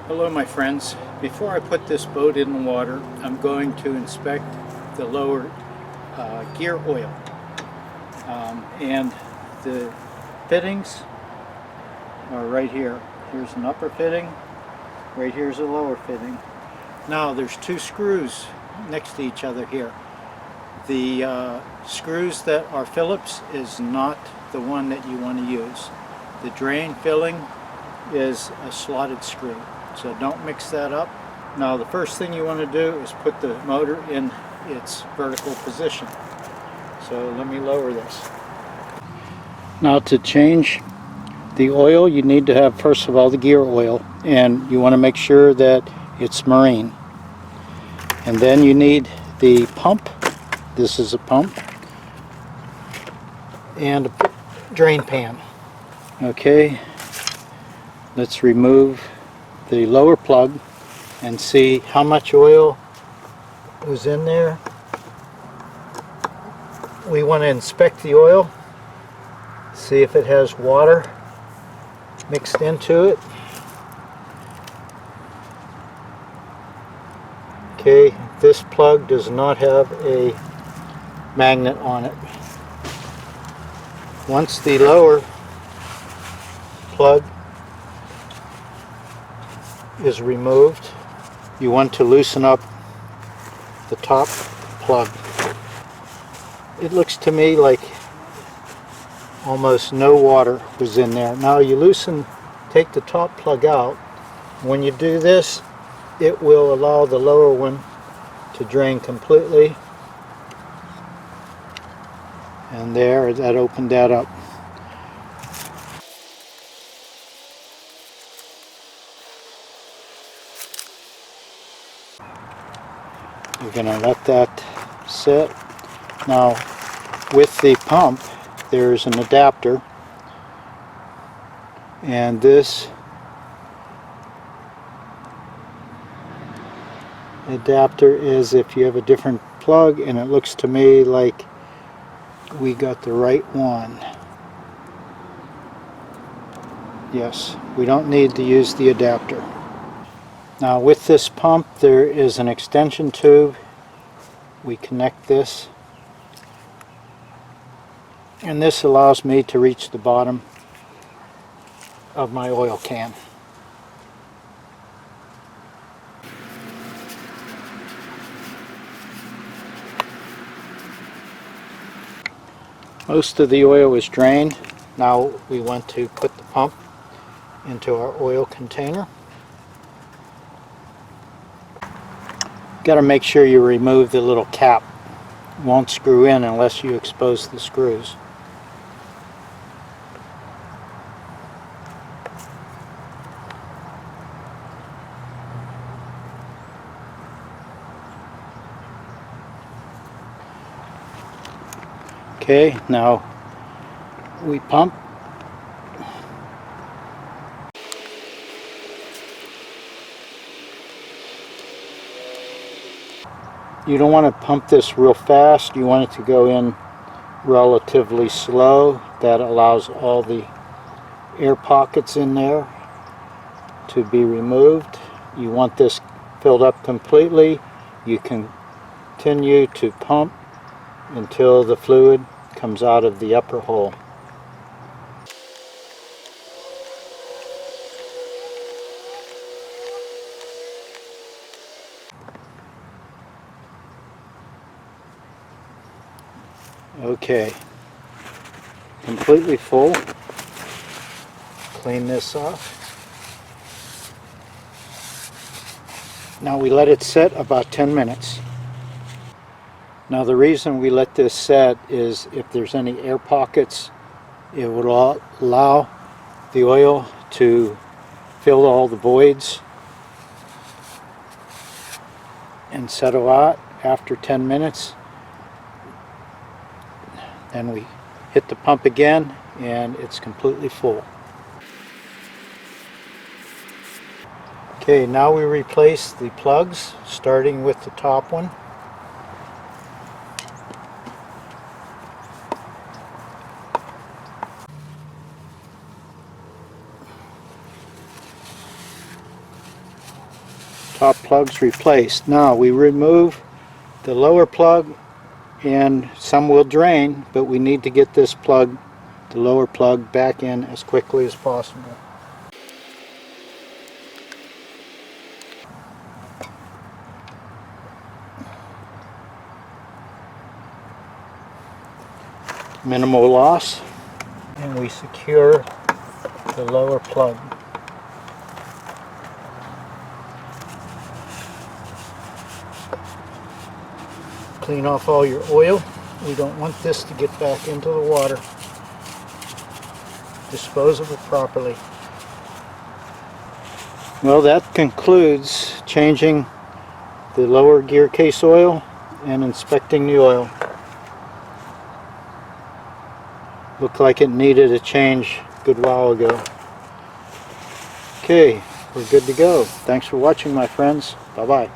Hello my friends. Before I put this boat in the water, I'm going to inspect the lower gear oil. And the fittings are right here. Here's an upper fitting, right here's a lower fitting. Now there's two screws next to each other here. The screws that are Phillips is not the one that you want to use. The drain filling is a slotted screw. So don't mix that up. Now the first thing you want to do is put the motor in its vertical position. So let me lower this. Now to change the oil, you need to have first of all the gear oil, and you want to make sure that it's marine. And then you need the pump. This is a pump. And a drain pan. Okay, let's remove the lower plug and see how much oil was in there. We want to inspect the oil, see if it has water mixed into it. Okay, this plug does not have a magnet on it. Once the lower plug is removed, you want to loosen up the top plug. It looks to me like almost no water was in there. Now you take the top plug out. When you do this, it will allow the lower one to drain completely. And there, that opened that up. You're going to let that sit. Now with the pump there's an adapter, and this adapter is if you have a different plug, and it looks to me like we got the right one. Yes, we don't need to use the adapter. Now with this pump there is an extension tube. We connect this, and this allows me to reach the bottom of my oil can. Most of the oil is drained. Now we want to put the pump into our oil container. Got to make sure you remove the little cap. It won't screw in unless you expose the screws. Okay, now we pump. You don't want to pump this real fast. You want it to go in relatively slow. That allows all the air pockets in there to be removed. You want this filled up completely. You can continue to pump until the fluid comes out of the upper hole. Okay, completely full. Clean this off. Now we let it sit about 10 minutes. Now the reason we let this set is if there's any air pockets, it would allow the oil to fill all the voids and settle out after 10 minutes. Then we hit the pump again and it's completely full. Okay, now we replace the plugs, starting with the top one. Top plug's replaced. Now we remove the lower plug, and some will drain, but we need to get this plug, the lower plug, back in as quickly as possible. Minimal loss, and we secure the lower plug. Clean off all your oil. We don't want this to get back into the water. Dispose of it properly. Well, that concludes changing the lower gear case oil and inspecting the oil. Looked like it needed a change a good while ago. Okay, we're good to go. Thanks for watching, my friends. Bye-bye.